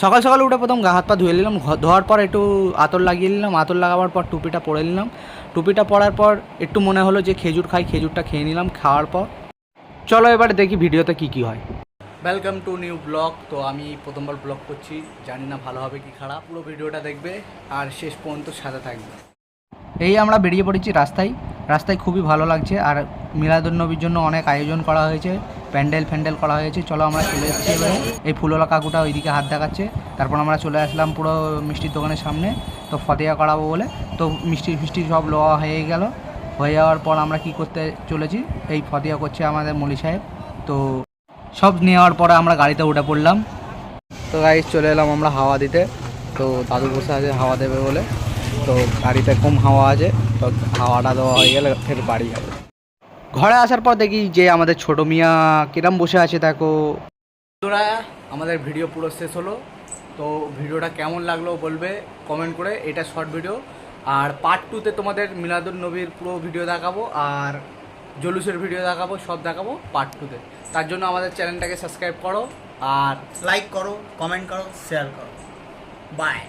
সকাল সকাল উঠে প্রথম গা হাত পা ধুয়ে নিলাম, ধোয়ার পর একটু আতর লাগিয়ে নিলাম, আতর লাগাবার পর টুপিটা পরে নিলাম। টুপিটা পরার পর একটু মনে হলো যে খেজুর খাই, খেজুরটা খেয়ে নিলাম। খাওয়ার পর চলো এবার দেখি ভিডিওতে কী কী হয়। Welcome to new blog. তো আমি প্রথমবার ব্লগ করছি, জানি না ভালো হবে কি খারাপ। পুরো ভিডিওটা দেখবে আর শেষ পর্যন্ত সাথে থাকবে। এই আমরা বেরিয়ে পড়েছি রাস্তায়। রাস্তায় খুবই ভালো লাগছে, আর মিলাদুন্নবীর জন্য অনেক আয়োজন করা হয়েছে, প্যান্ডেল করা হয়েছে। চলো আমরা চলে এসেছি এবারে। এই ফুলওয়ালা কাকুটা ওইদিকে হাত দেখাচ্ছে। তারপর আমরা চলে আসলাম পুরো মিষ্টির দোকানের সামনে, তো ফতেয়া করাবো বলে। তো মিষ্টি সব লওয়া হয়ে গেল। হয়ে যাওয়ার পর আমরা কি করতে চলেছি, এই ফতেয়া করছে আমাদের মলি সাহেব। তো সব নেওয়ার পরে আমরা গাড়িতে উঠে পড়লাম। তো গাড়ি চলে এলাম আমরা হাওয়া দিতে। তো দাদু বসে আছে হাওয়া দেবে বলে। তো গাড়িতে কম হাওয়া আছে, তো হাওয়াটা দেওয়া হয়ে গেলে ফের বাড়ি যাবে। ঘরে আসার পর দেখি যে আমাদের ছোটো মিয়া কিরম বসে আছে দেখো। বন্ধুরা, আমাদের ভিডিও পুরো শেষ হলো। তো ভিডিওটা কেমন লাগলো বলবে কমেন্ট করে। এটা শর্ট ভিডিও, আর পার্ট 2তে তোমাদের মিলাদুন্নবীর পুরো ভিডিও দেখাবো, আর জলুসের ভিডিও দেখাবো, সব দেখাবো পার্ট 2তে। তার জন্য আমাদের চ্যানেলটাকে সাবস্ক্রাইব করো, আর লাইক করো, কমেন্ট করো, শেয়ার করো। বাই।